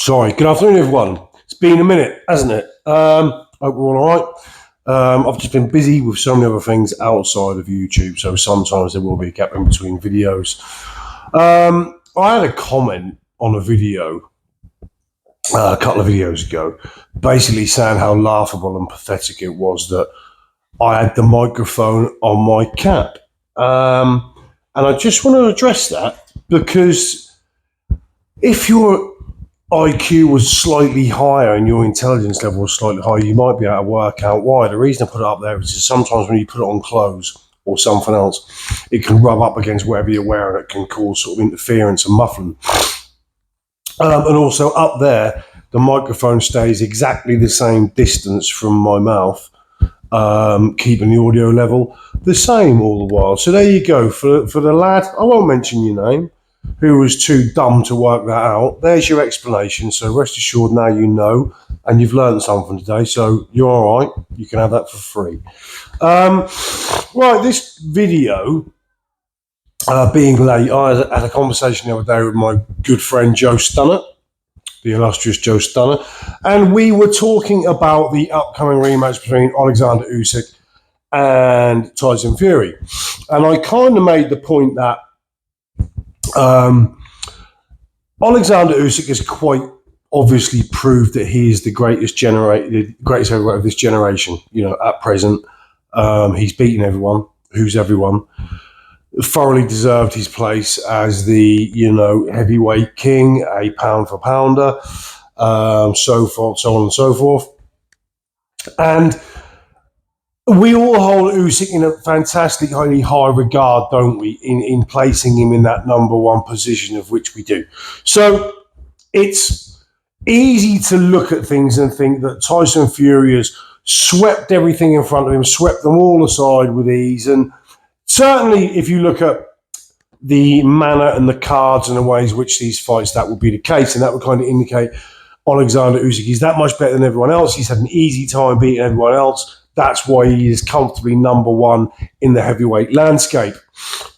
Sorry, good afternoon, everyone. It's been a minute, hasn't it? Hope we're all right. I've just been busy with so many other things outside of YouTube, so sometimes there will be a gap in between videos. I had a comment on a video a couple of videos ago, basically saying how laughable and pathetic it was that I had the microphone on my cap. And I just want to address that because if your IQ was slightly higher and your intelligence level was slightly higher, you might be able to work out why. The reason I put it up there is sometimes when you put it on clothes or something else, it can rub up against whatever you're wearing. It can cause sort of interference and muffling. And also up there, the microphone stays exactly the same distance from my mouth, keeping the audio level the same all the while. So there you go. For the lad, I won't mention your name, who was too dumb to work that out, there's your explanation. So rest assured now you know, and you've learned something today, so you're all right. You can have that for free. Right, this video being late, I had a conversation the other day with my good friend Joe Stunner, the illustrious Joe Stunner, and we were talking about the upcoming rematch between Oleksandr Usyk and Tyson Fury. And I kind of made the point that Oleksandr Usyk has quite obviously proved that he is the greatest heavyweight of this generation. You know, at present, he's beaten everyone. Who's everyone? Thoroughly deserved his place as the heavyweight king, a pound for pounder, so forth, so on and so forth. And we all hold Usyk in a fantastically high regard, don't we, in placing him in that number one position, of which we do. So it's easy to look at things and think that Tyson Fury has swept everything in front of him, swept them all aside with ease. And certainly if you look at the manner and the cards and the ways in which these fights, that would be the case. And that would kind of indicate Oleksandr Usyk is that much better than everyone else. He's had an easy time beating everyone else. That's why he is comfortably number one in the heavyweight landscape.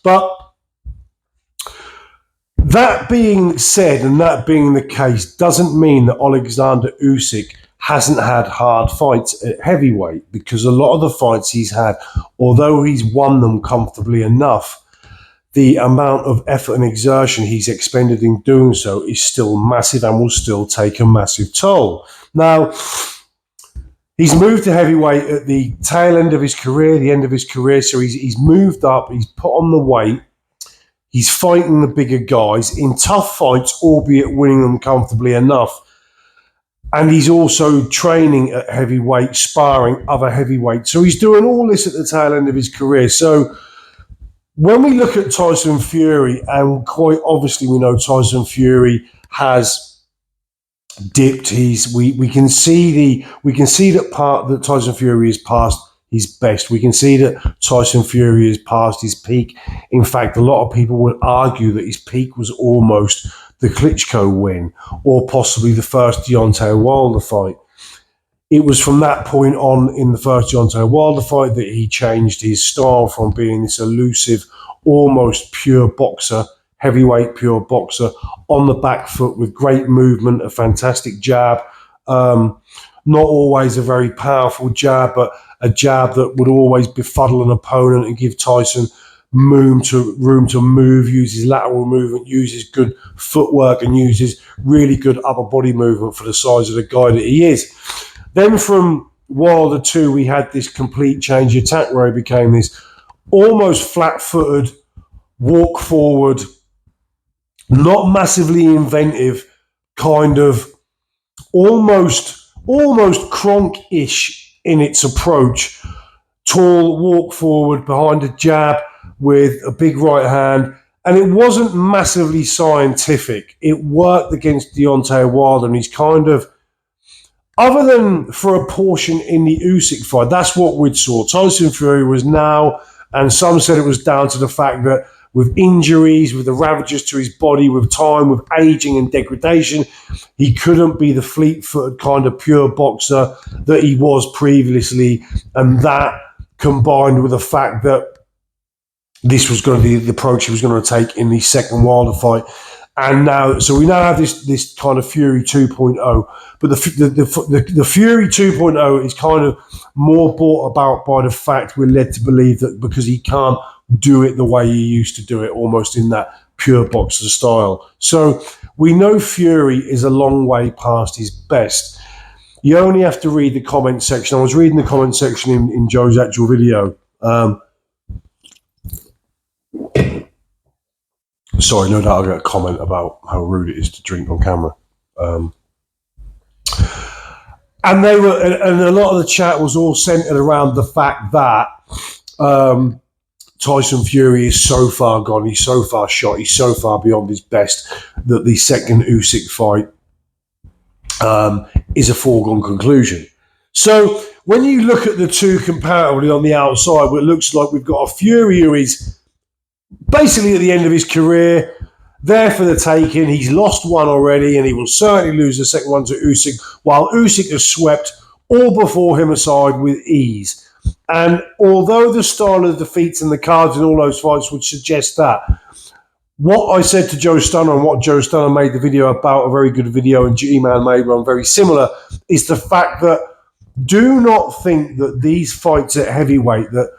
But that being said, and that being the case, doesn't mean that Oleksandr Usyk hasn't had hard fights at heavyweight, because a lot of the fights he's had, although he's won them comfortably enough, the amount of effort and exertion he's expended in doing so is still massive and will still take a massive toll. Now, he's moved to heavyweight at the tail end of his career, the end of his career. So he's moved up, he's put on the weight, he's fighting the bigger guys in tough fights, albeit winning them comfortably enough. And he's also training at heavyweight, sparring other heavyweights. So he's doing all this at the tail end of his career. So when we look at Tyson Fury, and quite obviously we know Tyson Fury has dipped. We can see that Tyson Fury is past his best. We can see that Tyson Fury is past his peak. In fact, a lot of people would argue that his peak was almost the Klitschko win, or possibly the first Deontay Wilder fight. It was from that point on in the first Deontay Wilder fight that he changed his style from being this elusive, almost pure boxer, heavyweight pure boxer, on the back foot with great movement, a fantastic jab, not always a very powerful jab, but a jab that would always befuddle an opponent and give Tyson room to move, use his lateral movement, use his good footwork, and use his really good upper body movement for the size of the guy that he is. Then from Wilder 2, we had this complete change of attack where he became this almost flat-footed, walk forward, not massively inventive, kind of almost Kronk-ish in its approach. Tall, walk forward, behind a jab with a big right hand. And it wasn't massively scientific. It worked against Deontay Wilder, and he's kind of, other than for a portion in the Usyk fight, that's what we saw. Tyson Fury was now, and some said it was down to the fact that with injuries, with the ravages to his body, with time, with aging and degradation, he couldn't be the fleet-footed kind of pure boxer that he was previously. And that, combined with the fact that this was going to be the approach he was going to take in the second Wilder fight, And now, so we now have this kind of Fury 2.0, but the Fury 2.0 is kind of more brought about by the fact we're led to believe that because he can't do it the way he used to do it, almost in that pure boxer style. So we know Fury is a long way past his best. You only have to read the comment section. I was reading the comment section in Joe's actual video. Sorry, no doubt I'll get a comment about how rude it is to drink on camera. And a lot of the chat was all centered around the fact that Tyson Fury is so far gone, he's so far shot, he's so far beyond his best that the second Usyk fight is a foregone conclusion. So when you look at the two comparatively on the outside, it looks like we've got a Fury who is basically at the end of his career, there for the taking. He's lost one already, and he will certainly lose the second one to Usyk, while Usyk has swept all before him aside with ease. And although the style of the defeats and the cards in all those fights would suggest that, what I said to Joe Stunner and what Joe Stunner made the video about, a very good video, and G-Man made one very similar, is the fact that do not think that these fights at heavyweight, that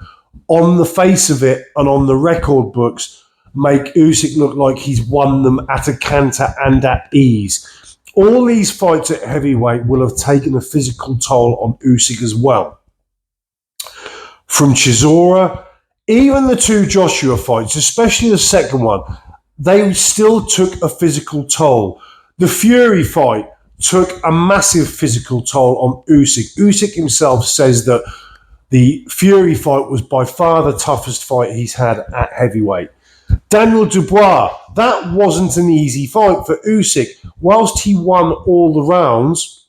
on the face of it and on the record books, make Usyk look like he's won them at a canter and at ease. All these fights at heavyweight will have taken a physical toll on Usyk as well. From Chisora, even the two Joshua fights, especially the second one, they still took a physical toll. The Fury fight took a massive physical toll on Usyk. Usyk himself says that the Fury fight was by far the toughest fight he's had at heavyweight. Daniel Dubois, that wasn't an easy fight for Usyk. Whilst he won all the rounds,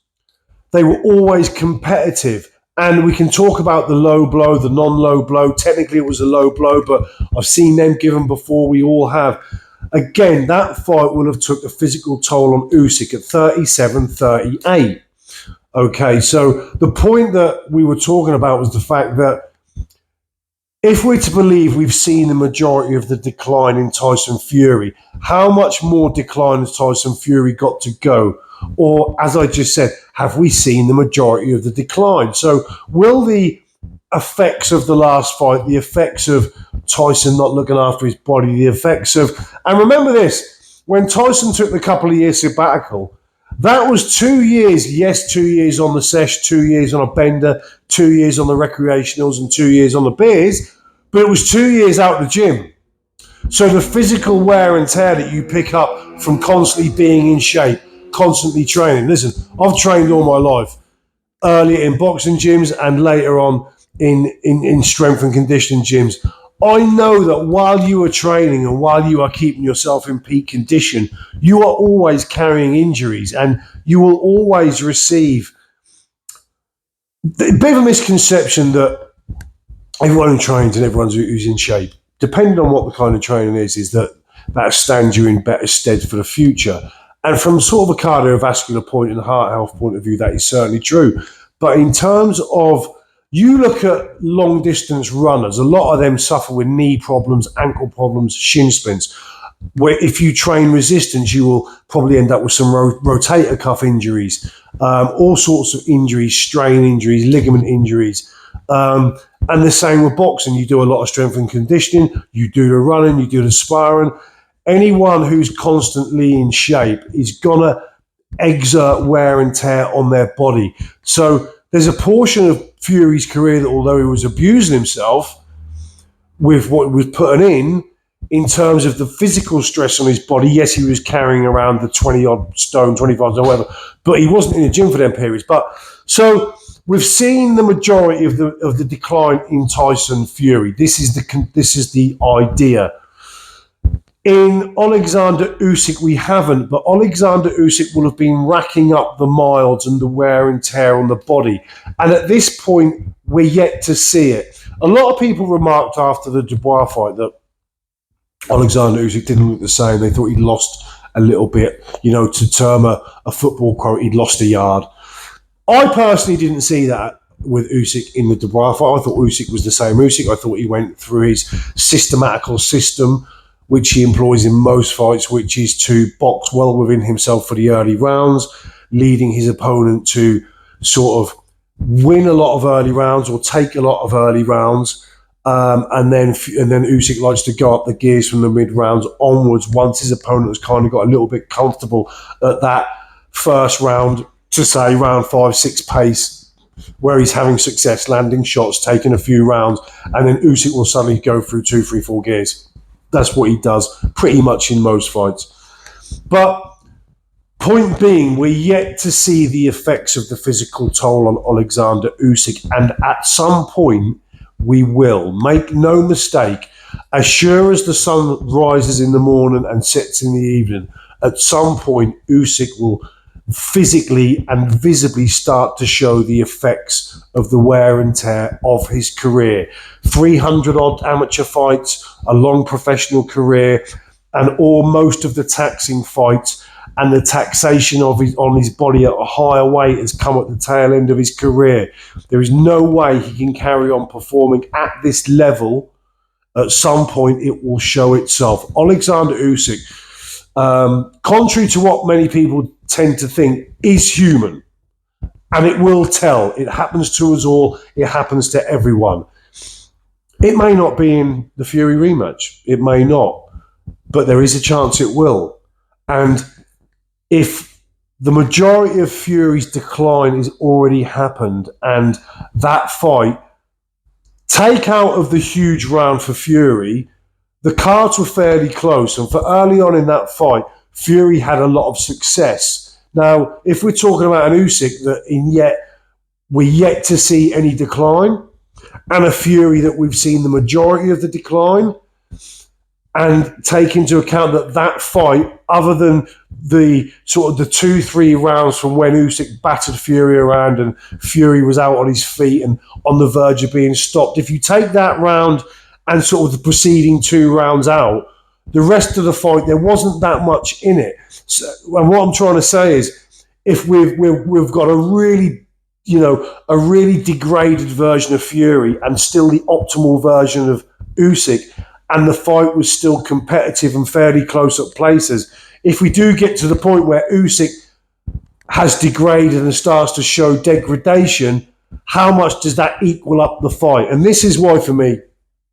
they were always competitive. And we can talk about the low blow, the non-low blow. Technically, it was a low blow, but I've seen them given before. We all have. Again, that fight will have took a physical toll on Usyk at 37-38. Okay, so the point that we were talking about was the fact that if we're to believe we've seen the majority of the decline in Tyson Fury, how much more decline has Tyson Fury got to go? Or, as I just said, have we seen the majority of the decline? So will the effects of the last fight, the effects of Tyson not looking after his body, the effects of... And remember this, when Tyson took the couple of years sabbatical, that was 2 years, yes, 2 years on the sesh, 2 years on a bender, 2 years on the recreationals and 2 years on the beers, but it was 2 years out the gym. So the physical wear and tear that you pick up from constantly being in shape, constantly training. Listen, I've trained all my life, earlier in boxing gyms and later on in strength and conditioning gyms. I know that while you are training and while you are keeping yourself in peak condition, you are always carrying injuries and you will always receive a bit of a misconception that everyone who trains and everyone who's in shape, depending on what the kind of training is that stands you in better stead for the future. And from sort of a cardiovascular point and heart health point of view, that is certainly true. But in terms of, you look at long distance runners, a lot of them suffer with knee problems, ankle problems, shin splints, where if you train resistance, you will probably end up with some rotator cuff injuries, all sorts of injuries, strain injuries, ligament injuries. And the same with boxing. You do a lot of strength and conditioning, you do the running, you do the sparring. Anyone who's constantly in shape is going to exert wear and tear on their body. So there's a portion of Fury's career that, although he was abusing himself with what he was putting in terms of the physical stress on his body, yes, he was carrying around the 20-odd stone, 25 stone, whatever, but he wasn't in the gym for them periods. But so we've seen the majority of the decline in Tyson Fury. This is the idea. In Oleksandr Usyk, we haven't, but Oleksandr Usyk will have been racking up the miles and the wear and tear on the body. And at this point, we're yet to see it. A lot of people remarked after the Dubois fight that Oleksandr Usyk didn't look the same. They thought he'd lost a little bit. You know, to term a football quote, he'd lost a yard. I personally didn't see that with Usyk in the Dubois fight. I thought Usyk was the same Usyk. I thought he went through his systematical system which he employs in most fights, which is to box well within himself for the early rounds, leading his opponent to sort of win a lot of early rounds or take a lot of early rounds. And then Usyk likes to go up the gears from the mid rounds onwards once his opponent has kind of got a little bit comfortable at that first round, to say round 5-6 pace, where he's having success landing shots, taking a few rounds, and then Usyk will suddenly go through 2, 3, 4 gears. That's what he does pretty much in most fights. But point being, we're yet to see the effects of the physical toll on Oleksandr Usyk, and at some point we will. Make no mistake, as sure as the sun rises in the morning and sets in the evening, at some point Usyk will physically and visibly start to show the effects of the wear and tear of his career. 300 odd amateur fights, a long professional career, and most of the taxing fights and the taxation of on his body at a higher weight has come at the tail end of his career. There is no way he can carry on performing at this level. At some point, it will show itself. Oleksandr Usyk, contrary to what many people tend to think, is human. And it will tell. It happens to us all. It happens to everyone. It may not be in the Fury rematch. It may not. But there is a chance it will. And if the majority of Fury's decline has already happened, and that fight, take out of the huge round for Fury, the cards were fairly close. And for early on in that fight, Fury had a lot of success. Now, if we're talking about an Usyk that we're yet to see any decline, and a Fury that we've seen the majority of the decline, and take into account that fight, other than the sort of the 2-3 rounds from when Usyk battered Fury around and Fury was out on his feet and on the verge of being stopped, if you take that round and sort of the preceding 2 rounds out, the rest of the fight, there wasn't that much in it. So, and what I'm trying to say is, if we've got a really degraded version of Fury and still the optimal version of Usyk, and the fight was still competitive and fairly close at places, if we do get to the point where Usyk has degraded and starts to show degradation, how much does that equal up the fight? And this is why, for me,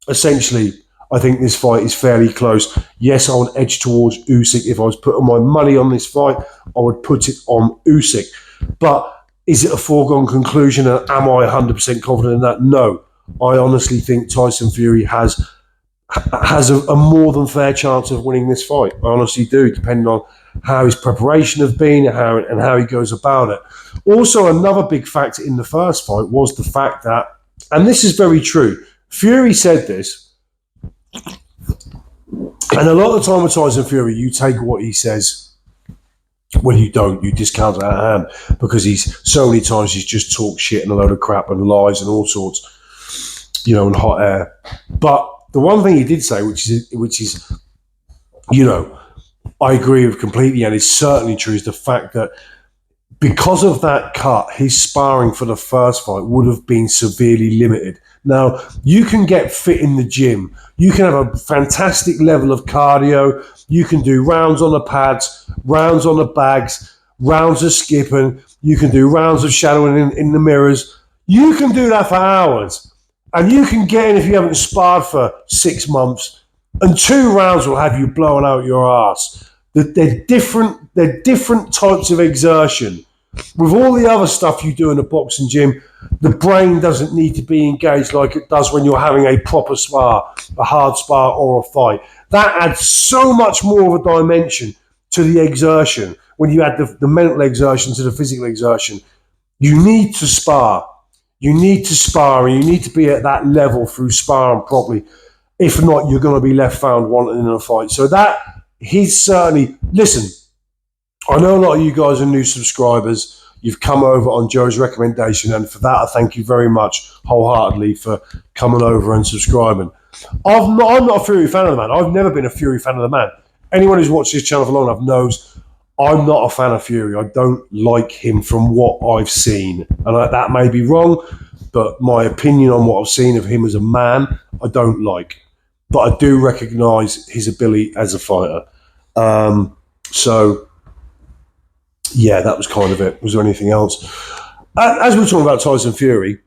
essentially, I think this fight is fairly close. Yes, I would edge towards Usyk. If I was putting my money on this fight, I would put it on Usyk. But is it a foregone conclusion, and am I 100% confident in that? No. I honestly think Tyson Fury has a more than fair chance of winning this fight. I honestly do, depending on how his preparation has been and how he goes about it. Also, another big factor in the first fight was the fact that, and this is very true, Fury said this, and a lot of the time with Tyson Fury, you take what he says, well, you don't, you discount it out of hand, because so many times he's just talked shit and a load of crap and lies and all sorts, and hot air. But the one thing he did say, which is, I agree with completely, and it's certainly true, is the fact that because of that cut, his sparring for the first fight would have been severely limited. Now, you can get fit in the gym. You can have a fantastic level of cardio. You can do rounds on the pads, rounds on the bags, rounds of skipping. You can do rounds of shadowing in the mirrors. You can do that for hours. And you can get in if you haven't sparred for 6 months, and 2 rounds will have you blowing out your ass. They're different types of exertion. With all the other stuff you do in a boxing gym, the brain doesn't need to be engaged like it does when you're having a proper spar, a hard spar or a fight. That adds so much more of a dimension to the exertion. When you add the mental exertion to the physical exertion, you need to spar. You need to spar, and you need to be at that level through sparring properly. If not, you're going to be left found wanting in a fight. So that, he's certainly... Listen, I know a lot of you guys are new subscribers. You've come over on Joe's recommendation, and for that, I thank you very much wholeheartedly for coming over and subscribing. I'm not a Fury fan of the man. I've never been a Fury fan of the man. Anyone who's watched this channel for long enough knows I'm not a fan of Fury. I don't like him from what I've seen. And that may be wrong, but my opinion on what I've seen of him as a man, I don't like. but I do recognise his ability as a fighter. So, yeah, that was kind of it. Was there anything else? As we were talking about Tyson Fury,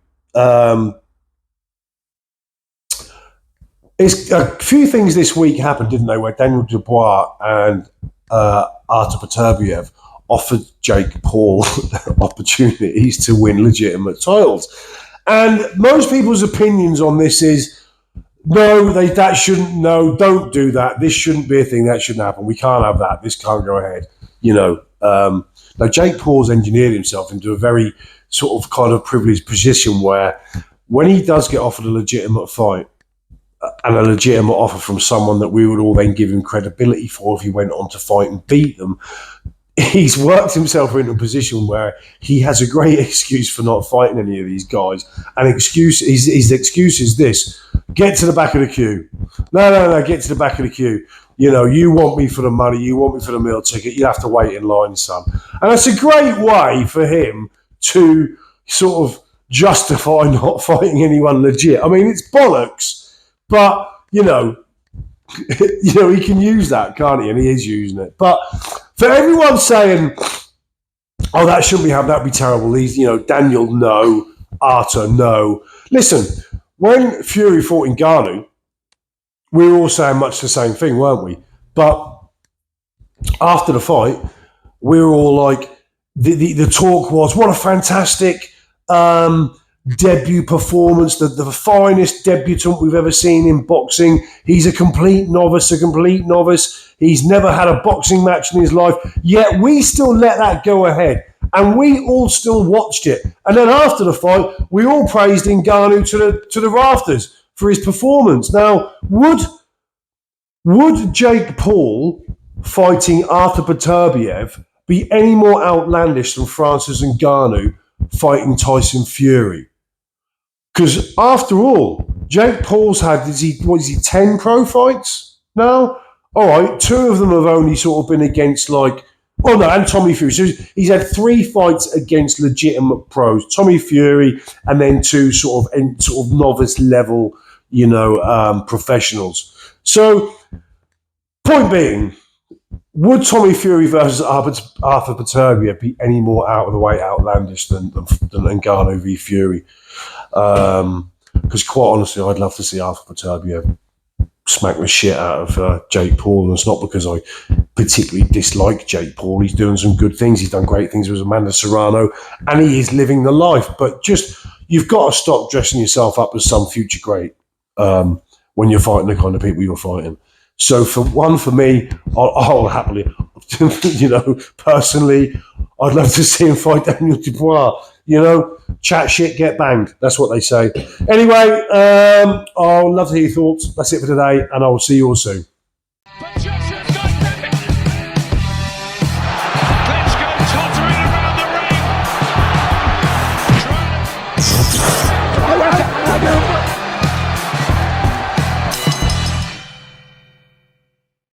it's a few things this week happened, didn't they? Where Daniel Dubois and Artur Beterbiev offered Jake Paul opportunities to win legitimate titles, and most people's opinions on this is no, that shouldn't. No, don't do that. This shouldn't be a thing. That shouldn't happen. We can't have that. This can't go ahead. Now Jake Paul's engineered himself into a very sort of kind of privileged position where, when he does get offered a legitimate fight, and a legitimate offer from someone that we would all then give him credibility for if he went on to fight and beat them, he's worked himself into a position where he has a great excuse for not fighting any of these guys. And his excuse is this: get to the back of the queue. No, get to the back of the queue. You want me for the money, you want me for the meal ticket, you have to wait in line, son. And it's a great way for him to sort of justify not fighting anyone legit. I mean, it's bollocks. But, he can use that, can't he? And he is using it. But for everyone saying, oh, that shouldn't be happening, that'd be terrible. Daniel, no. Artur, no. Listen, when Fury fought in Ngannou, we were all saying much the same thing, weren't we? But after the fight, we were all like, the talk was, what a fantastic debut performance, the finest debutant we've ever seen in boxing. He's a complete novice. He's never had a boxing match in his life, yet we still let that go ahead, and we all still watched it. And then after the fight, we all praised Ngannou to the rafters for his performance. Now, would Jake Paul fighting Artur Beterbiev be any more outlandish than Francis Ngannou fighting Tyson Fury? Because after all, Jake Paul's had, is he 10 pro fights now? All right, 2 of them have only sort of been against and Tommy Fury. So he's had 3 fights against legitimate pros, Tommy Fury, and then 2 sort of novice level, professionals. So, point being, would Tommy Fury versus Artur Beterbiev be any more out of the way outlandish than Ngannou v Fury? Because quite honestly, I'd love to see Artur Beterbiev smack the shit out of Jake Paul, and it's not because I particularly dislike Jake Paul. He's doing some good things. He's done great things with Amanda Serrano, and he is living the life. But you've got to stop dressing yourself up as some future great when you're fighting the kind of people you're fighting. So for me, I'll happily, personally, I'd love to see him fight Daniel Dubois. Chat shit, get banged. That's what they say. Anyway, I'll love to hear your thoughts. That's it for today, and I will see you all soon.